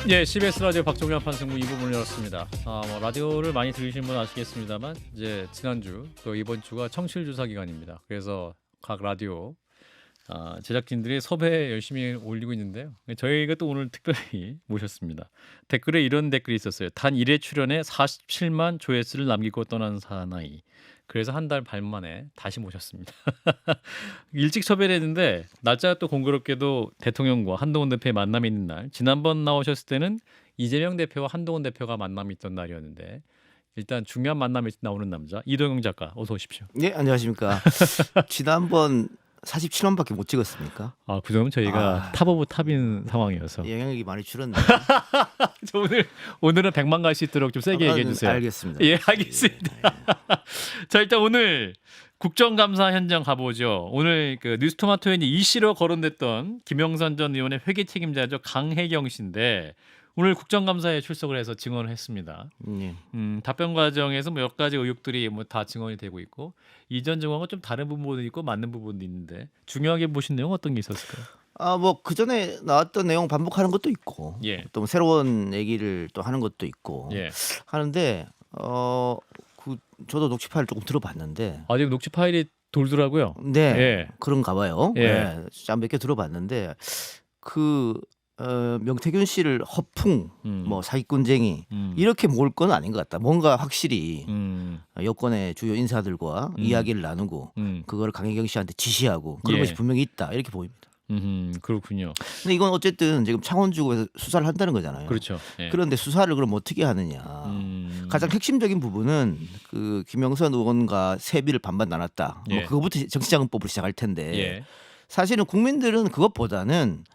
예, CBS 라디오 박종현 판승부 2부문을 열었습니다. 라디오를 많이 들으시는 분은 아시겠습니다만 이제 지난주 또 이번 주가 청취율 조사 기간입니다. 그래서 각 라디오 제작진들이 섭외 열심히 올리고 있는데요. 저희가 또 오늘 특별히 모셨습니다. 댓글에 이런 댓글이 있었어요. 단 1회 출연에 47만 조회수를 남기고 떠난 사나이. 그래서 한 달 반 만에 다시 모셨습니다. 일찍 섭외를 했는데 날짜가 또 공교롭게도 대통령과 한동훈 대표의 만남이 있는 날. 지난번 나오셨을 때는 이재명 대표와 한동훈 대표가 만남이 있던 날이었는데 일단 중요한 만남에 나오는 남자 이동영 작가 어서 오십시오. 네, 안녕하십니까. 지난번 47원밖에 못 찍었습니까? 그 점은 저희가 탑 오브 탑인 상황이어서 영향력이 많이 줄었네요. 저 오늘은 100만 갈 수 있도록 좀 세게 얘기해 주세요. 알겠습니다. 예, 알겠습니다. 자, 일단 오늘 국정감사 현장 가보죠. 오늘 그 뉴스토마토에 이씨로 거론됐던 김영선 전 의원의 회계 책임자죠. 강혜경 씨인데 오늘 국정감사에 출석을 해서 증언을 했습니다. 답변 과정에서 몇 가지 의혹들이 다 증언이 되고 있고 이전 증언과 좀 다른 부분도 있고 맞는 부분도 있는데 중요하게 보신 내용 어떤 게 있었을까요? 그 전에 나왔던 내용 반복하는 것도 있고, 예. 또 새로운 얘기를 또 하는 것도 있고 예. 하는데, 저도 녹취 파일 조금 들어봤는데, 지금 녹취 파일이 돌더라고요. 네, 예. 그런가 봐요. 예. 네, 몇 개 들어봤는데 명태균 씨를 허풍, 사기꾼쟁이 이렇게 몰 건 아닌 것 같다. 뭔가 확실히 여권의 주요 인사들과 이야기를 나누고 그걸 강혜경 씨한테 지시하고 그런 예. 것이 분명히 있다 이렇게 보입니다. 그렇군요. 근데 이건 어쨌든 지금 창원지구에서 수사를 한다는 거잖아요. 그렇죠. 예. 그런데 수사를 그럼 어떻게 하느냐. 가장 핵심적인 부분은 그 김영선 의원과 세비를 반반 나눴다. 예. 그거부터 정치자금법을 시작할 텐데 예. 사실은 국민들은 그것보다는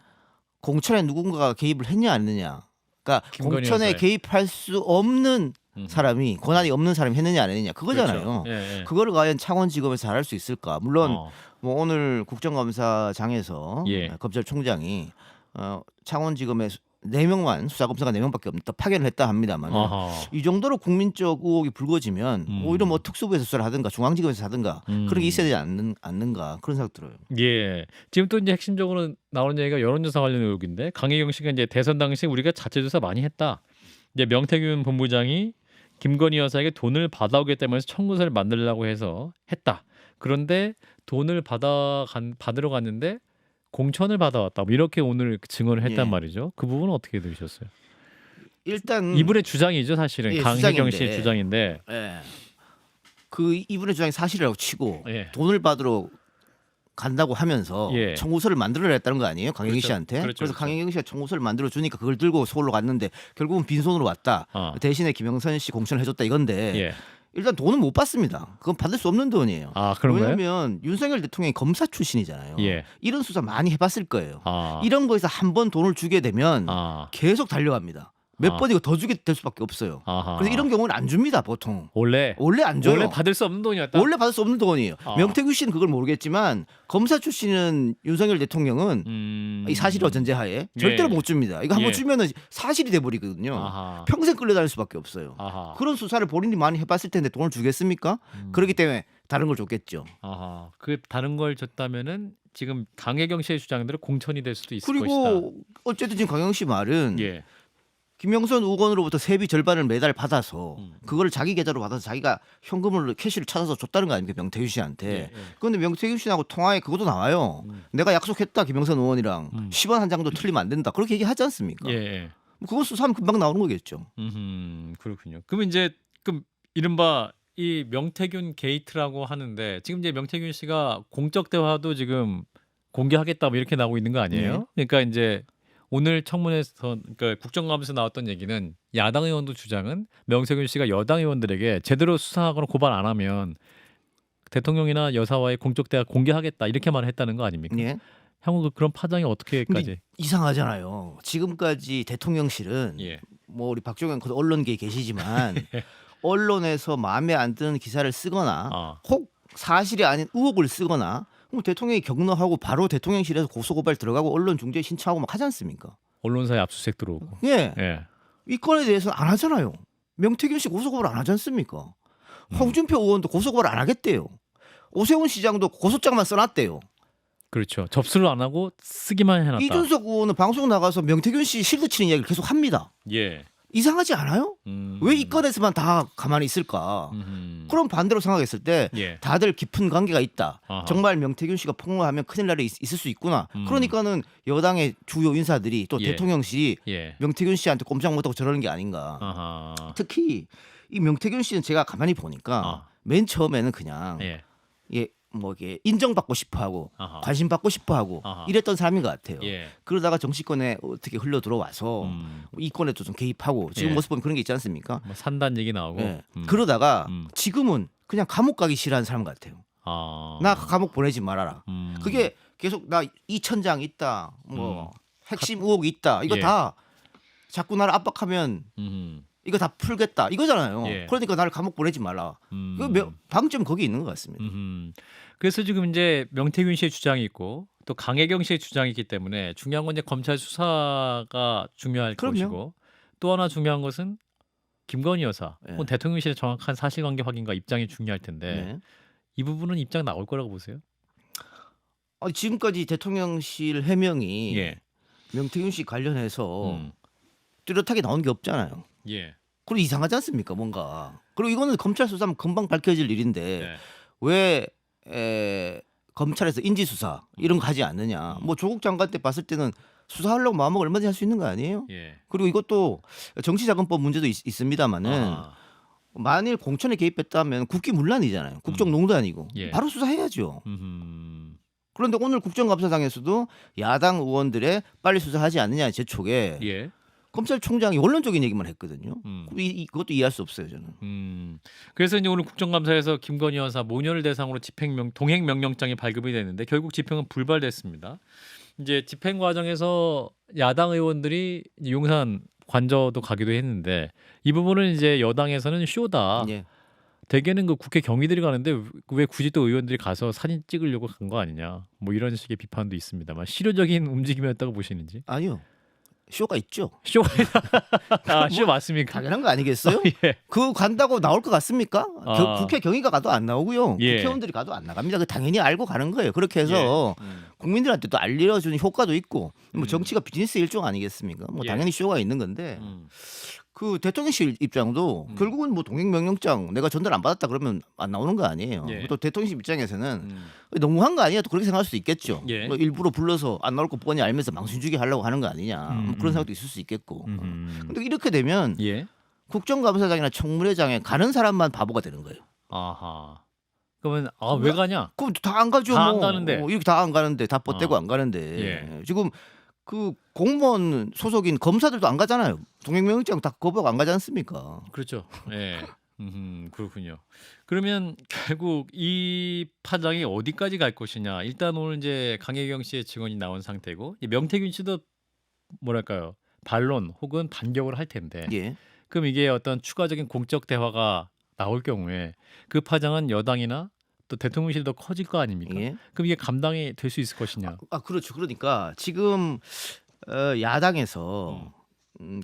공천에 누군가가 개입을 했냐 안 했느냐. 그러니까 공천에 여사에. 개입할 수 없는 사람이 권한이 없는 사람이 했느냐 안 했느냐 그거잖아요. 그렇죠. 예. 그거를 과연 창원지검에서 잘할 수 있을까? 물론 오늘 국정감사장에서 예. 검찰총장이 창원지검에 4명만 수사검사가 4명밖에 없다 파견을 했다 합니다만 이 정도로 국민적 의혹이 불거지면 오히려 특수부에서 수사를 하든가 중앙지검에서 하든가 그런 게 있어야 되지 않는가 그런 생각 들어요. 예. 지금 또 이제 핵심적으로 나오는 얘기가 여론조사 관련 의혹인데 강혜경 씨가 이제 대선 당시 우리가 자체조사 많이 했다. 이제 명태균 본부장이 김건희 여사에게 돈을 받아오겠다고 해서 청구서를 만들려고 해서 했다. 그런데 돈을 받으러 갔는데 공천을 받아왔다. 이렇게 오늘 증언을 했단 예. 말이죠. 그 부분은 어떻게 들으셨어요? 일단 이분의 주장이죠, 사실은. 예, 강혜경 주장인데. 씨의 주장인데. 예. 그 이분의 주장이 사실이라고 치고 예. 돈을 받으러 간다고 하면서 예. 청구서를 만들어라 했다는 거 아니에요? 강혜경 그렇죠. 씨한테. 그렇죠, 그래서 그렇죠. 강혜경 씨가 청구서를 만들어 주니까 그걸 들고 서울로 갔는데 결국은 빈손으로 왔다. 대신에 김영선 씨 공천을 해줬다 이건데 예. 일단 돈은 못 받습니다. 그건 받을 수 없는 돈이에요. 그런가요? 왜냐하면 윤석열 대통령이 검사 출신이잖아요. 예. 이런 수사 많이 해봤을 거예요. 아. 이런 거에서 한 번 돈을 주게 되면 계속 달려갑니다. 몇 아. 번이고 더 주게 될 수밖에 없어요. 아하. 그래서 이런 경우는 안 줍니다, 보통. 원래 안 줘요. 원래 받을 수 없는 돈이었다. 원래 받을 수 없는 돈이에요. 아. 명태균 씨는 그걸 모르겠지만 검사 출신은 윤석열 대통령은 이 사실을 전제하에 절대로 못 줍니다. 이거 한번 예. 주면은 사실이 돼 버리거든요. 아하. 평생 끌려다닐 수밖에 없어요. 아하. 그런 수사를 본인이 많이 해봤을 텐데 돈을 주겠습니까? 그렇기 때문에 다른 걸 줬겠죠. 아하. 그 다른 걸 줬다면은 지금 강혜경 씨의 주장대로 공천이 될 수도 있을 그리고 것이다. 어쨌든 지금 강영 씨 말은 예. 김영선 의원으로부터 세비 절반을 매달 받아서 그거를 자기 계좌로 받아서 자기가 현금을 캐시를 찾아서 줬다는 거 아닙니까 명태균 씨한테. 예. 그런데 명태균 씨하고 통화에 그것도 나와요. 내가 약속했다 김영선 의원이랑 10원 한 장도 틀리면 안 된다. 그렇게 얘기하지 않습니까? 예. 그거 수사하면 금방 나오는 거겠죠. 그렇군요. 그럼 이제 이른바 이 명태균 게이트라고 하는데 지금 이제 명태균 씨가 공적 대화도 지금 공개하겠다 이렇게 나오고 있는 거 아니에요? 그러니까 이제 오늘 청문회에서 그러니까 국정감사에서 나왔던 얘기는 야당 의원도 주장은 명태균 씨가 여당 의원들에게 제대로 수사하거나 고발 안 하면 대통령이나 여사와의 공적 대화 공개하겠다 이렇게 말을 했다는 거 아닙니까? 예. 형은 그런 파장이 어떻게까지? 근데 이상하잖아요. 지금까지 대통령실은 예. 우리 박종현 언론계에 계시지만 언론에서 마음에 안 드는 기사를 쓰거나 혹 사실이 아닌 의혹을 쓰거나 그럼 대통령이 격려하고 바로 대통령실에서 고소고발 들어가고 언론 중재 신청하고 막 하지 않습니까? 언론사에 압수수색 들어오고. 예. 예. 이 건에 대해서는 안 하잖아요. 명태균 씨 고소고발 안 하지 않습니까? 홍준표 의원도 고소고발 안 하겠대요. 오세훈 시장도 고소장만 써놨대요. 그렇죠. 접수를 안 하고 쓰기만 해놨다. 이준석 의원은 방송 나가서 명태균 씨 실드 치는 이야기를 계속 합니다. 예. 이상하지 않아요? 왜 이 건에서만 다 가만히 있을까? 그럼 반대로 생각했을 때 예. 다들 깊은 관계가 있다. 아하. 정말 명태균 씨가 폭로하면 큰일 날이 있을 수 있구나. 그러니까는 여당의 주요 인사들이 또 예. 대통령실이 예. 명태균 씨한테 꼼짝 못하고 저러는 게 아닌가. 아하. 특히 이 명태균 씨는 제가 가만히 보니까 맨 처음에는 그냥 예. 뭐 이게 인정받고 싶어하고 아하. 관심 받고 싶어하고 아하. 이랬던 사람인 것 같아요. 예. 그러다가 정치권에 어떻게 흘러 들어와서 이 건에도 좀 개입하고 지금 예. 모습 보면 그런 게 있지 않습니까? 뭐 산단 얘기 나오고. 예. 그러다가 음. 지금은 그냥 감옥 가기 싫어하는 사람 같아요. 아. 나 감옥 보내지 말아라. 음. 그게 계속 나 이 천장 있다. 뭐 핵심 의혹이 있다. 이거 예. 다 자꾸 나를 압박하면 이거 다 풀겠다 이거잖아요. 예. 그러니까 나를 감옥 보내지 말라. 방점 거기 있는 것 같습니다. 그래서 지금 이제 명태균 씨의 주장이 있고 또 강혜경 씨의 주장이 있기 때문에 중요한 건 이제 검찰 수사가 중요할 그럼요. 것이고 또 하나 중요한 것은 김건희 여사 예. 혹은 대통령실의 정확한 사실관계 확인과 입장이 중요할 텐데 네. 이 부분은 입장 나올 거라고 보세요? 지금까지 대통령실 해명이 예. 명태균 씨 관련해서 음. 뚜렷하게 나온 게 없잖아요. 예. 그리고 이상하지 않습니까, 뭔가. 그리고 이거는 검찰 수사하면 금방 밝혀질 일인데 네. 왜 검찰에서 인지 수사 이런 거 하지 않느냐. 뭐 조국 장관 때 봤을 때는 수사하려고 마음먹으면 얼마든지 할 수 있는 거 아니에요? 예. 그리고 이것도 정치자금법 문제도 있습니다만은 아하. 만일 공천에 개입했다면 국기문란이잖아요. 국정농단이고 예. 바로 수사해야죠. 음흠. 그런데 오늘 국정감사장에서도 야당 의원들의 빨리 수사하지 않느냐의 재촉에 예. 검찰총장이 원론적인 얘기만 했거든요. 음. 그것도 이해할 수 없어요, 저는. 그래서 이제 오늘 국정감사에서 김건희 여사 모녀를 대상으로 동행 명령장이 발급이 됐는데 결국 집행은 불발됐습니다. 이제 집행 과정에서 야당 의원들이 용산 관저도 가기도 했는데 이 부분은 이제 여당에서는 쇼다. 예. 대개는 그 국회 경위들이 가는데 왜 굳이 또 의원들이 가서 사진 찍으려고 간 거 아니냐. 뭐 이런 식의 비판도 있습니다만 실효적인 움직임이었다고 보시는지. 아니요. 쇼가 있죠. 쇼가 쇼 맞습니까? 당연한 거 아니겠어요? 예. 그거 간다고 나올 것 같습니까? 아. 국회 경위가 가도 안 나오고요. 예. 국회의원들이 가도 안 나갑니다. 그 당연히 알고 가는 거예요. 그렇게 해서 예. 국민들한테 또 알려주는 효과도 있고 뭐 음. 정치가 비즈니스 일종 아니겠습니까? 뭐 예. 당연히 쇼가 있는 건데 음. 그 대통령실 입장도 결국은 뭐 동행명령장 내가 전달 안 받았다 그러면 안 나오는 거 아니에요. 예. 또 대통령실 입장에서는 너무한 거 아니냐 또 그렇게 생각할 수도 있겠죠. 예. 뭐 일부러 불러서 안 나올 거 뻔히 알면서 망신주기 하려고 하는 거 아니냐 뭐 그런 생각도 있을 수 있겠고. 근데 이렇게 되면 예. 국정감사장이나 청문회장에 가는 사람만 바보가 되는 거예요. 아하. 그러면 왜 가냐? 그럼 다 안 가죠. 다 안 뭐. 가는데. 이렇게 다 안 가는데 다 뻗대고 안 가는데 예. 지금 그 공무원 소속인 검사들도 안 가잖아요. 동행명령장 다 거부하고 안 가지 않습니까? 그렇죠. 예. 그렇군요. 그러면 결국 이 파장이 어디까지 갈 것이냐. 일단 오늘 이제 강혜경 씨의 증언이 나온 상태고 이 명태균 씨도 뭐랄까요. 반론 혹은 반격을 할 텐데. 예. 그럼 이게 어떤 추가적인 공적 대화가 나올 경우에 그 파장은 여당이나 또 대통령실이 더 커질 거 아닙니까? 예. 그럼 이게 감당이 될 수 있을 것이냐? 그렇죠. 그러니까 지금 야당에서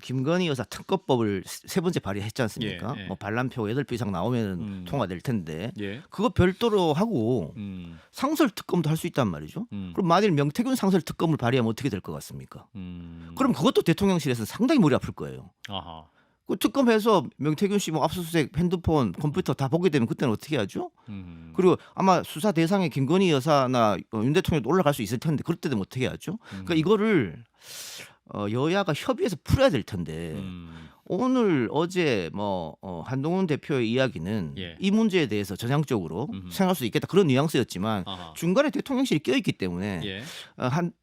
김건희 여사 특검법을 세 번째 발의했지 않습니까? 예, 예. 뭐 반란표 8표 이상 나오면 통과될 텐데 예. 그거 별도로 하고 상설 특검도 할 수 있단 말이죠. 그럼 만일 명태균 상설 특검을 발의하면 어떻게 될 것 같습니까? 그럼 그것도 대통령실에서 상당히 머리 아플 거예요. 아하. 그 특검해서 명태균 씨 뭐 압수수색, 핸드폰, 컴퓨터 다 보게 되면 그때는 어떻게 하죠? 그리고 아마 수사 대상에 김건희 여사나 윤 대통령도 올라갈 수 있을 텐데 그럴 때는 어떻게 하죠? 그러니까 이거를 여야가 협의해서 풀어야 될 텐데 오늘 어제 뭐 한동훈 대표의 이야기는 예. 이 문제에 대해서 전향적으로 생각할 수 있겠다 그런 뉘앙스였지만 아하. 중간에 대통령실이 껴있기 때문에 예.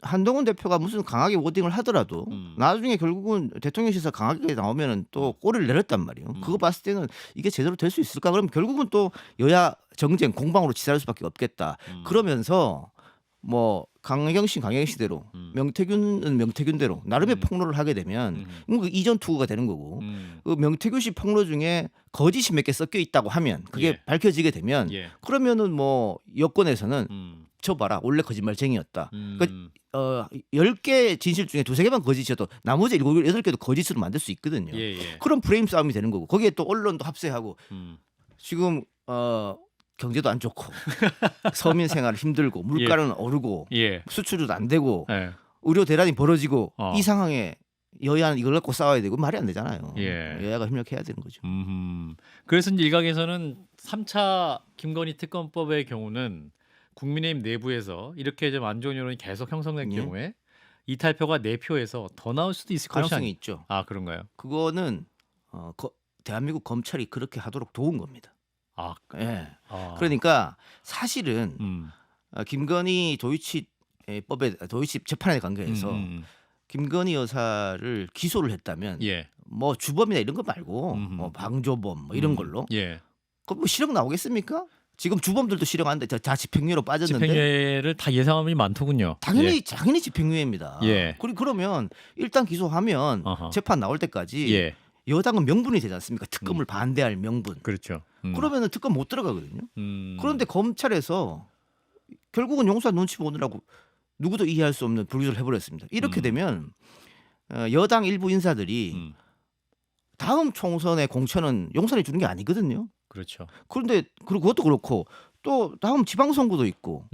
한동훈 대표가 무슨 강하게 워딩을 하더라도 나중에 결국은 대통령실에서 강하게 나오면은 또 꼬리를 내렸단 말이에요. 그거 봤을 때는 이게 제대로 될 수 있을까? 그럼 결국은 또 여야 정쟁 공방으로 치달을 수밖에 없겠다. 그러면서 뭐 강혜경 씨대로 명태균은 명태균대로 나름의 폭로를 하게 되면 그 이전 투구가 되는 거고 그 명태균 씨 폭로 중에 거짓이 몇 개 섞여 있다고 하면 그게 예. 밝혀지게 되면 예. 그러면은 뭐 여권에서는 저 봐라 원래 거짓말쟁이였다. 그러니까 10개 진실 중에 2-3개만 거짓이어도 나머지 7, 8개도 거짓으로 만들 수 있거든요. 예. 그런 프레임 싸움이 되는 거고 거기에 또 언론도 합세하고 지금 경제도 안 좋고 서민 생활 힘들고 물가는 오르고 예. 수출도 안 되고 예. 의료 대란이 벌어지고 어. 이 상황에 여야는 이걸 갖고 싸워야 되고 말이 안 되잖아요. 예. 여야가 협력해야 되는 거죠. 그래서 이제 일각에서는 3차 김건희 특검법의 경우는 국민의힘 내부에서 이렇게 좀 안 좋은 여론이 계속 형성될 예. 경우에 이탈표가 4표에서 더 나올 수도 있을 것이 가능성이 있죠. 아 그런가요? 그거는 대한민국 검찰이 그렇게 하도록 도운 겁니다. 아, 예. 아. 그러니까 사실은 음. 김건희 도이치 재판에 관계해서 김건희 여사를 기소를 했다면 예. 뭐 주범이나 이런 거 말고 뭐 방조범 뭐 이런 걸로 예. 그럼 뭐 실형 나오겠습니까? 지금 주범들도 실형하는데 다 집행유예로 빠졌는데 집행유예를 다 예상함이 많더군요. 당연히 집행유예입니다. 예. 그러면 일단 기소하면 어허. 재판 나올 때까지 예. 여당은 명분이 되지 않습니까? 특검을 반대할 명분. 그렇죠. 그러면은 특검 못 들어가거든요. 음. 그런데 검찰에서 결국은 용산 눈치 보느라고 누구도 이해할 수 없는 불기소를 해버렸습니다. 이렇게 되면 여당 일부 인사들이 다음 총선의 공천은 용산에 주는 게 아니거든요. 그렇죠. 그런데 그것도 그렇고 또 다음 지방선거도 있고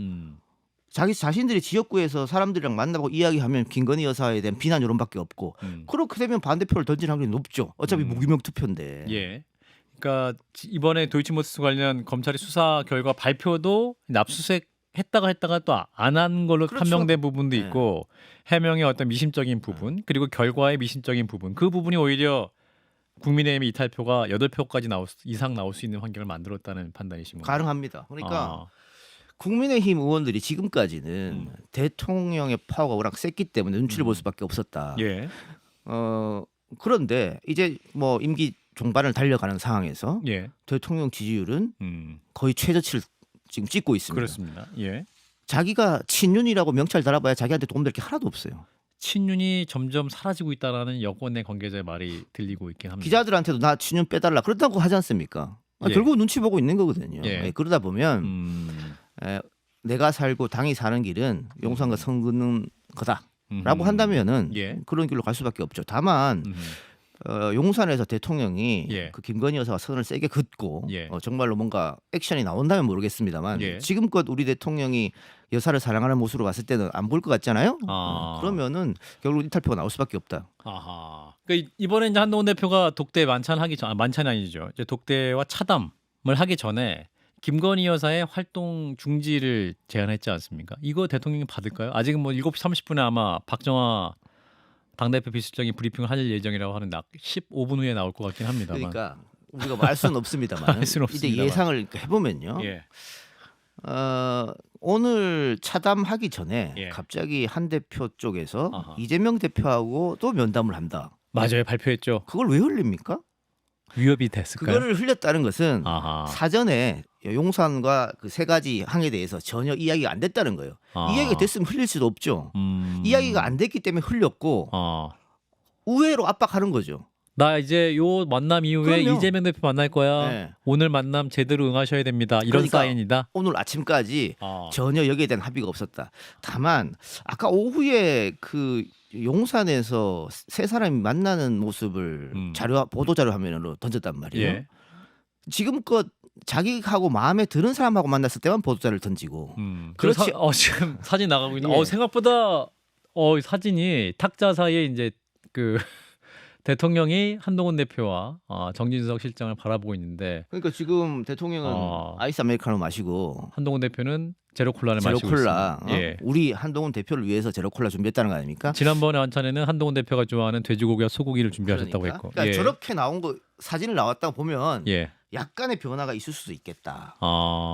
자신들이 지역구에서 사람들이랑 만나고 이야기하면 김건희 여사에 대한 비난 여론밖에 없고 그렇게 되면 반대표를 던질 확률이 높죠. 어차피 무기명 투표인데. 예. 그러니까 이번에 도이치모터스 관련 검찰의 수사 결과 발표도 했다가 또 안 한 걸로 그렇죠. 판명된 부분도 네. 있고 해명의 어떤 미심적인 부분 그리고 결과의 미심적인 부분 그 부분이 오히려 국민의힘의 이탈표가 8표까지 이상 나올 수 있는 환경을 만들었다는 판단이신 건가요? 가능합니다. 그러니까 국민의힘 의원들이 지금까지는 대통령의 파워가 워낙 셌기 때문에 눈치를 볼 수밖에 없었다. 예. 그런데 이제 뭐 임기 종반을 달려가는 상황에서 예. 대통령 지지율은 음. 거의 최저치를 지금 찍고 있습니다. 그렇습니다. 예. 자기가 친윤이라고 명찰 달아봐야 자기한테 도움될 게 하나도 없어요. 친윤이 점점 사라지고 있다라는 여권 내 관계자의 말이 들리고 있긴 합니다. 기자들한테도 나 친윤 빼달라 그렇다고 하지 않습니까? 예. 결국 눈치 보고 있는 거거든요. 예. 그러다 보면 내가 살고 당이 사는 길은 용산과 선 긋는 거다라고 한다면은 예. 그런 길로 갈 수밖에 없죠. 다만 용산에서 대통령이 예. 그 김건희 여사가 선을 세게 긋고 예. 정말로 뭔가 액션이 나온다면 모르겠습니다만 예. 지금껏 우리 대통령이 여사를 사랑하는 모습으로 봤을 때는 안 볼 것 같잖아요. 그러면은 결국 이탈표가 나올 수밖에 없다. 아하. 그러니까 이번에 이제 한동훈 대표가 독대 만찬하기 전, 만찬이 아니죠. 이제 독대와 차담을 하기 전에 김건희 여사의 활동 중지를 제안했지 않습니까? 이거 대통령이 받을까요? 아직은 뭐 7시 30분에 아마 박정화 당대표 비서실장이 브리핑을 할 예정이라고 하는데 15분 후에 나올 것 같긴 합니다만. 그러니까 우리가 말 수는 없습니다만 알 수는 이제 없습니다만. 예상을 해보면요. 예. 오늘 차담하기 전에 예. 갑자기 한 대표 쪽에서 아하. 이재명 대표하고 또 면담을 한다. 맞아요. 발표했죠. 그걸 왜 흘립니까? 위협이 됐을까요? 그거를 흘렸다는 것은 아하. 사전에 용산과 그 세 가지 항에 대해서 전혀 이야기가 안 됐다는 거예요. 이야기가 됐으면 흘릴 수도 없죠. 이야기가 안 됐기 때문에 흘렸고 우회로 압박하는 거죠. 나 이제 요 만남 이후에 그럼요. 이재명 대표 만날 거야. 네. 오늘 만남 제대로 응하셔야 됩니다. 이런 그러니까 사인이다. 오늘 아침까지 전혀 여기에 대한 합의가 없었다. 다만 아까 오후에 그 용산에서 세 사람이 만나는 모습을 보도 자료 화면으로 던졌단 말이에요. 예. 지금껏 자기하고 마음에 드는 사람하고 만났을 때만 보도 자료를 던지고. 그렇지. 지금 사진 나가고 있는. 예. 생각보다 사진이 탁자 사이에 이제 그 대통령이 한동훈 대표와 정진석 실장을 바라보고 있는데 그러니까 지금 대통령은 아이스 아메리카노 마시고 한동훈 대표는 제로 콜라를 마시고 제로콜라. 있습니다. 예. 우리 한동훈 대표를 위해서 제로콜라 준비했다는 거 아닙니까? 지난번에 한차례는 한동훈 대표가 좋아하는 돼지고기와 소고기를 준비하셨다고 했고. 그러니까 예. 저렇게 나온 거 사진을 나왔다고 보면 예. 약간의 변화가 있을 수도 있겠다.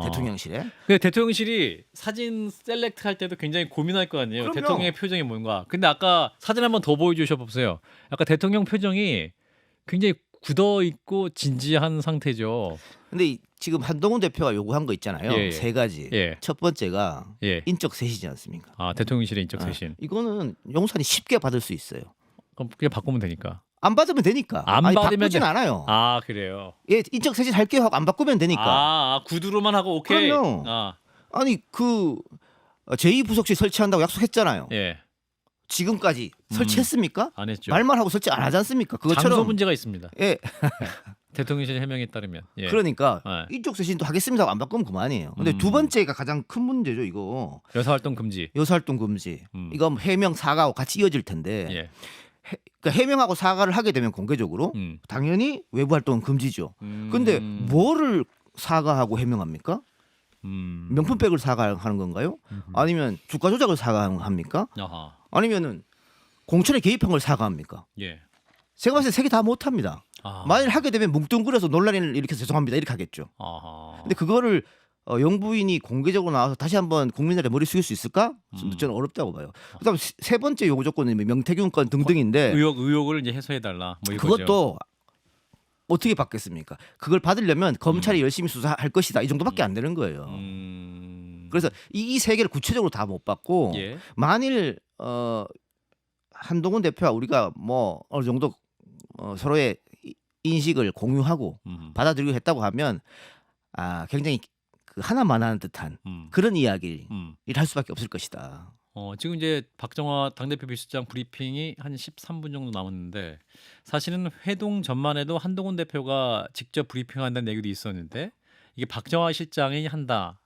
대통령실에. 근데 대통령실이 사진 셀렉트 할 때도 굉장히 고민할 거 아니에요. 그럼요. 대통령의 표정이 뭔가. 근데 아까 사진 한번 더 보여주셔 보세요. 아까 대통령 표정이 굉장히 굳어 있고 진지한 상태죠. 근데 지금 한동훈 대표가 요구한 거 있잖아요. 예, 예. 세 가지. 예. 첫 번째가 예. 인적 쇄신이지 않습니까? 대통령실의 인적 쇄신. 이거는 용산이 쉽게 받을 수 있어요. 그럼 그냥 바꾸면 되니까. 안 받으면 되니까. 안 받으면 바꾸진 않아요. 그래요. 예, 인적 쇄신 할게요 하고 안 바꾸면 되니까. 구두로만 하고 오케이. 그럼요. 아니 그 제2부속실 설치한다고 약속했잖아요. 예. 지금까지 설치했습니까? 안 했죠. 말만 하고 설치 안 하지 않습니까? 장소 그것처럼 문제가 있습니다. 예. 대통령실 해명에 따르면. 예. 그러니까 예. 인적 쇄신도 하겠습니다 안 바꾸면 그만이에요. 근데 두 번째가 가장 큰 문제죠. 이거 여사 활동 금지. 여사 활동 금지. 이거 해명 사과하고 같이 이어질 텐데 예. 그러니까 해명하고 사과를 하게 되면 공개적으로 당연히 외부 활동은 금지죠. 근데 뭐를 사과하고 해명합니까? 명품백을 사과하는 건가요? 아니면 주가 조작을 사과합니까? 아하. 아니면은 공천에 개입한 걸 사과합니까? 예. 제가 봤을 때 세 개 다 못합니다. 아. 만일 하게 되면 뭉뚱그려서 논란을 일으켜서 죄송합니다 이렇게 하겠죠. 아하. 근데 그거를 영부인이 공개적으로 나와서 다시 한번 국민들의 머리 숙일 수 있을까? 저는 어렵다고 봐요. 그다음 세 번째 요구 조건은 명태균 건 등등인데 의혹을 이제 해소해 달라. 뭐 이거죠. 그것도 어떻게 받겠습니까? 그걸 받으려면 검찰이 열심히 수사할 것이다. 이 정도밖에 안 되는 거예요. 그래서 이 세 개를 구체적으로 다 못 받고 예. 만일 한동훈 대표와 우리가 뭐 어느 정도 서로의 인식을 공유하고 받아들이고 했다고 하면 굉장히 그 하나만 하는 듯한 그런 이야기를 할 수밖에 없을 것이다. 지금 이제 박정화 당대표 비서실장 브리핑이 한 13분 정도 남았는데 사실은 회동 전만 해도 한동훈 대표가 직접 브리핑한다는 얘기도 있었는데 이게 박정화 실장이 한다.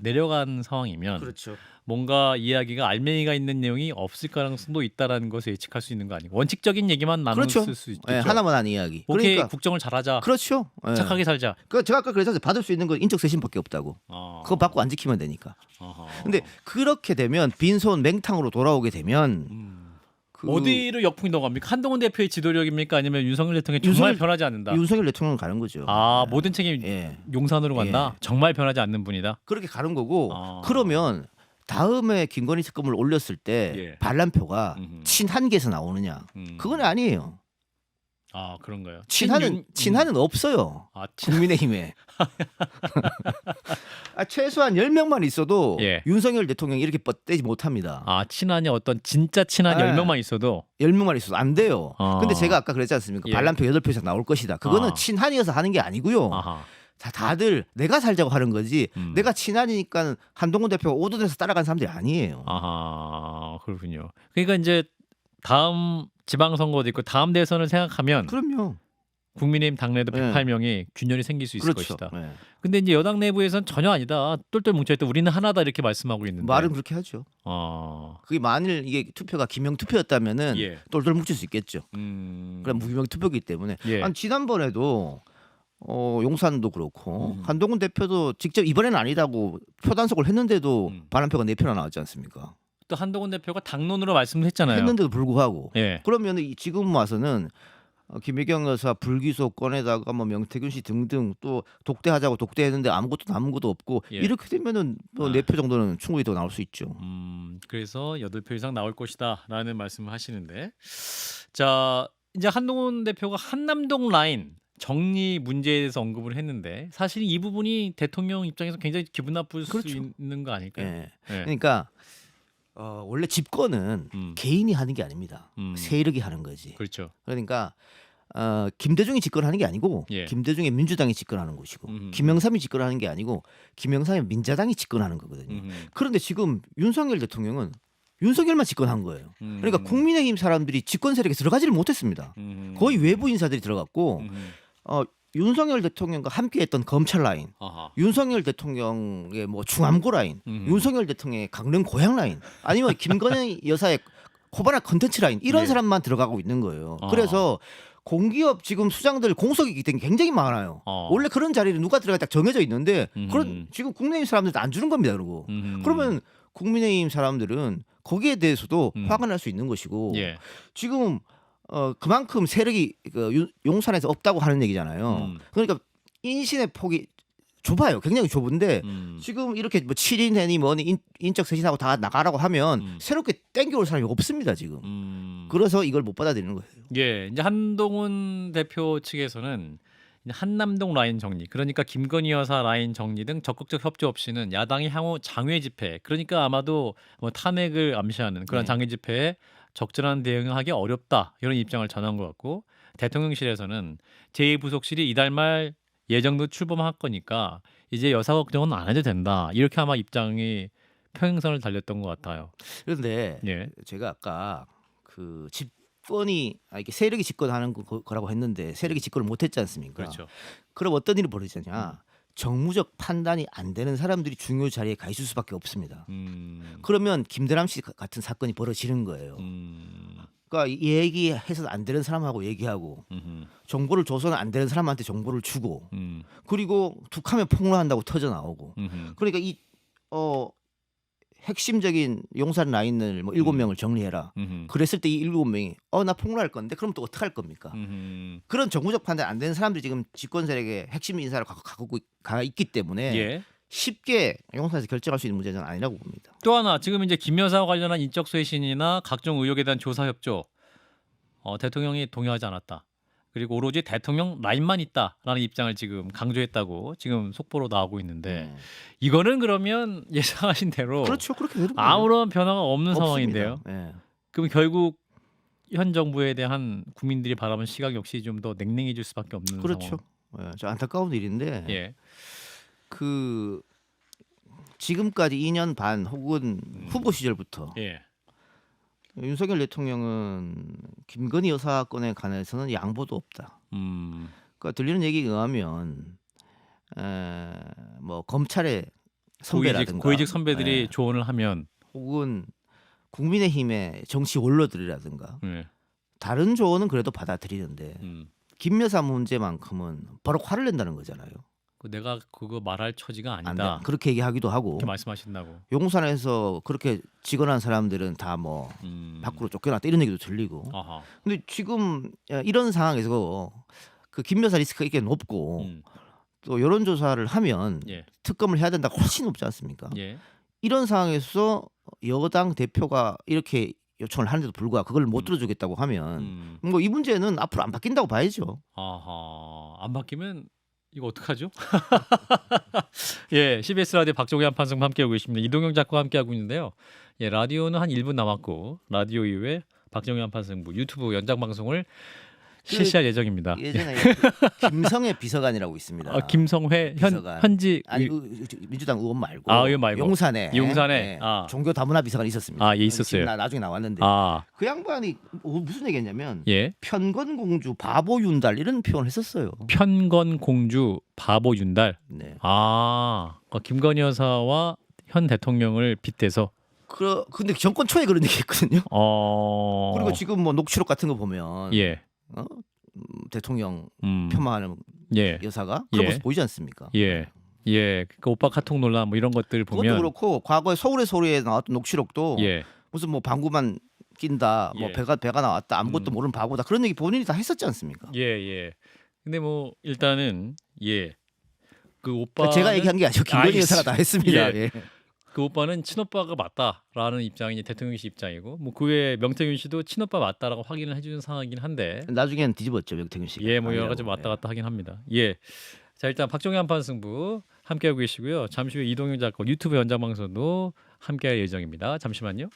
내려간 상황이면 그렇죠. 뭔가 이야기가 알맹이가 있는 내용이 없을 가능성도 있다라는 것을 예측할 수 있는 거 아니고 원칙적인 얘기만 나눴을 그렇죠. 수 있겠죠. 네, 하나만 하는 이야기. 오케이 그러니까 국정을 잘하자. 그렇죠. 네. 착하게 살자. 그 제가 아까 그래서 받을 수 있는 건 인적 쇄신밖에 없다고. 그거 받고 안 지키면 되니까. 근데 그렇게 되면 빈손 맹탕으로 돌아오게 되면 어디로 역풍이 넘어갑니까? 한동훈 대표의 지도력입니까? 아니면 윤석열 대통령이 정말 변하지 않는다. 윤석열 대통령 가는 거죠. 모든 책임 예. 용산으로 간다. 정말 변하지 않는 분이다. 그렇게 가는 거고 그러면 다음에 김건희 특검을 올렸을 때 예. 반란표가 친한계에서 나오느냐? 그건 아니에요. 그런가요? 친한은 없어요. 국민의힘에. 최소한 10명만 있어도 예. 윤석열 대통령이 이렇게 뻗대지 못합니다. 친한이 어떤 진짜 친한 10명만 있어도 10명만 있어도 안 돼요. 근데 제가 아까 그랬지 않습니까? 예. 반란표 8표 이상 나올 것이다. 그거는 친한이어서 하는 게 아니고요. 다들 내가 살자고 하는 거지. 내가 친한이니까 한동훈 대표가 오도돼서 따라간 사람들이 아니에요. 그렇군요. 그러니까 이제 다음 지방선거도 있고 다음 대선을 생각하면 그럼요. 국민의힘 당내도 네. 108명이 균열이 생길 수 있을 그렇죠. 것이다. 네. 근데 이제 여당 내부에서는 전혀 아니다. 똘똘 뭉쳐있다. 우리는 하나다 이렇게 말씀하고 있는데. 말은 그렇게 하죠. 그게 만일 이게 투표가 기명 투표였다면은 예. 똘똘 뭉칠 수 있겠죠. 그럼 무기명 투표이기 때문에. 예. 지난번에도 용산도 그렇고 한동훈 대표도 직접 이번에는 아니다고 표 단속을 했는데도 반란표가 4표나 나왔지 않습니까? 또 한동훈 대표가 당론으로 말씀을 했잖아요. 했는데도 불구하고. 예. 그러면 지금 와서는 김혜경 여사 불기소 건에다가 뭐 명태균 씨 등등 또 독대하자고 독대했는데 아무것도 남은 것도 없고 예. 이렇게 되면은 뭐 4표 정도는 충분히 더 나올 수 있죠. 그래서 8표 이상 나올 것이다라는 말씀을 하시는데 자 이제 한동훈 대표가 한남동 라인 정리 문제에 대해서 언급을 했는데 사실 이 부분이 대통령 입장에서 굉장히 기분 나쁠 그렇죠. 수 있는 거 아닐까요? 예. 예. 그러니까 원래 집권은 개인이 하는 게 아닙니다. 세력이 하는 거지. 그렇죠. 그러니까 김대중이 집권하는 게 아니고 예. 김대중의 민주당이 집권하는 것이고 김영삼이 집권하는 게 아니고 김영삼의 민자당이 집권하는 거거든요. 그런데 지금 윤석열 대통령은 윤석열만 집권한 거예요. 그러니까 국민의힘 사람들이 집권 세력에 들어가지를 못했습니다. 거의 외부 인사들이 들어갔고 윤석열 대통령과 함께했던 검찰 라인, 윤석열 대통령의 뭐 중암고 라인, 윤석열 대통령의 강릉 고향 라인, 아니면 김건희 여사의 코바나 컨텐츠 라인 이런 예. 사람만 들어가고 있는 거예요. 그래서 공기업 지금 수장들 공석이기 때문에 굉장히 많아요. 원래 그런 자리를 누가 들어가 딱 정해져 있는데 그런 지금 국민의힘 사람들도 안 주는 겁니다. 그러고 그러면 국민의힘 사람들은 거기에 대해서도 화가 날 수 있는 것이고 예. 지금 그만큼 세력이 용산에서 없다고 하는 얘기잖아요. 그러니까 인신의 폭이 좁아요. 굉장히 좁은데 지금 이렇게 뭐 7인회니 뭐니 인적 쇄신하고 다 나가라고 하면 새롭게 땡겨올 사람이 없습니다 지금. 그래서 이걸 못 받아들이는 거예요. 예, 이제 한동훈 대표 측에서는 이제 한남동 라인 정리, 그러니까 김건희 여사 라인 정리 등 적극적 협조 없이는 야당이 향후 장외 집회, 그러니까 아마도 뭐 탄핵을 암시하는 그런 네. 장외 집회에 적절한 대응을 하기 어렵다 이런 입장을 전한 것 같고 대통령실에서는 제2부속실이 이달 말 예정도 출범할 거니까 이제 여사 걱정은 안 해도 된다 이렇게 아마 입장이 평행선을 달렸던 것 같아요. 그런데 예, 제가 아까 그 집권이 이게 세력이 집권하는 거라고 했는데 세력이 집권을 못했지 않습니까? 그렇죠. 그럼 어떤 일이 벌어지냐? 정무적 판단이 안 되는 사람들이 중요 자리에 가 있을 수밖에 없습니다. 그러면 김대남 씨 같은 사건이 벌어지는 거예요. 그러니까 얘기해서 안 되는 사람하고 얘기하고 정보를 줘서는 안 되는 사람한테 정보를 주고 그리고 툭하면 폭로한다고 터져 나오고 그러니까 이 핵심적인 용산 라인을 뭐 7명을 정리해라. 그랬을 때 이 7명이 나 폭로할 건데 그럼 또 어떻게 할 겁니까? 그런 정무적 판단 안 되는 사람들이 지금 집권 세력의 핵심 인사를 갖고 가 있기 때문에 예. 쉽게 용산에서 결정할 수 있는 문제는 아니라고 봅니다. 또 하나 지금 이제 김 여사와 관련한 인적 쇄신이나 각종 의혹에 대한 조사 협조 대통령이 동의하지 않았다. 그리고 오로지 대통령 라인만 있다라는 입장을 지금 강조했다고 지금 속보로 나오고 있는데 이거는 그러면 예상하신 대로 그렇죠. 그렇게 되는 거예요. 아무런 변화가 없는 없습니다. 상황인데요. 예. 그럼 결국 현 정부에 대한 국민들이 바라보는 시각 역시 좀 더 냉랭해질 수밖에 없는 그렇죠. 상황. 예, 저 안타까운 일인데 예. 그 지금까지 2년 반 혹은 후보 시절부터 예. 윤석열 대통령은 김건희 여사 건에 관해서는 양보도 없다. 그러니까 들리는 얘기에 의하면 뭐 검찰의 선배라든가 고위직 선배들이 예, 조언을 하면 혹은 국민의힘의 정치 원로들이라든가 예. 다른 조언은 그래도 받아들이는데 김 여사 문제만큼은 바로 화를 낸다는 거잖아요. 내가 그거 말할 처지가 안 아니다. 돼. 그렇게 얘기하기도 하고 그렇게 말씀하신다고. 용산에서 그렇게 직원한 사람들은 다 뭐 밖으로 쫓겨났다 이런 얘기도 들리고. 아하. 근데 지금 이런 상황에서 그 김 여사 리스크가 이렇게 높고 또 여론조사를 하면 예. 특검을 해야 된다고 훨씬 높지 않습니까? 예. 이런 상황에서 여당 대표가 이렇게 요청을 하는데도 불구하고 그걸 못 들어주겠다고 하면 뭐 이 문제는 앞으로 안 바뀐다고 봐야죠. 아하. 안 바뀌면 이거 어떡하죠? 예, CBS 라디오 박종현 판승과 함께하고 계십니다. 이동영 작가와 함께하고 있는데요. 예, 라디오는 한 1분 남았고 라디오 이후에 박종현 판승부 유튜브 연장 방송을 실시할 예정입니다. 예전에 김성애 비서관이라고 있습니다. 김성회 비서관. 현직 아니 민주당 의원 말고, 의원 말고. 용산에 용산에 종교 다문화 비서관이 있었습니다. 예, 있었어요. 나중에 나왔는데 그 그 양반이 무슨 얘기했냐면 예. 편건공주 바보 윤달 이런 표현을 했었어요. 편건공주 바보 윤달. 네. 김건희 여사와 현 대통령을 빗대서. 근데 정권 초에 그런 얘기했거든요. 그리고 지금 뭐 녹취록 같은 거 보면 예. 대통령 폄하하는 예. 여사가 그런 모습 보이지 않습니까? 예. 그 오빠 카톡 논란 뭐 이런 것들 보면 그것도 그렇고 과거에 서울의 소리에 나왔던 녹취록도 예. 무슨 뭐 방구만 낀다, 뭐 예. 배가 나왔다, 아무것도 모르는 바보다 그런 얘기 본인이 다 했었지 않습니까? 예. 근데 뭐 일단은 그 오빠 제가 얘기한 게 아니고 김건희 여사가 다 했습니다. 예. 그 오빠는 친오빠가 맞다라는 입장이 대통령 씨 입장이고 뭐 그 외에 명태균 씨도 친오빠 맞다라고 확인을 해주는 상황이긴 한데 나중에는 뒤집었죠 명태균 씨가. 뭐 여러 가지 왔다 갔다 하긴 합니다. 자 일단 박종현 판승부 함께하고 계시고요. 잠시 후에 이동영 작가 유튜브 연장 방송도 함께할 예정입니다. 잠시만요.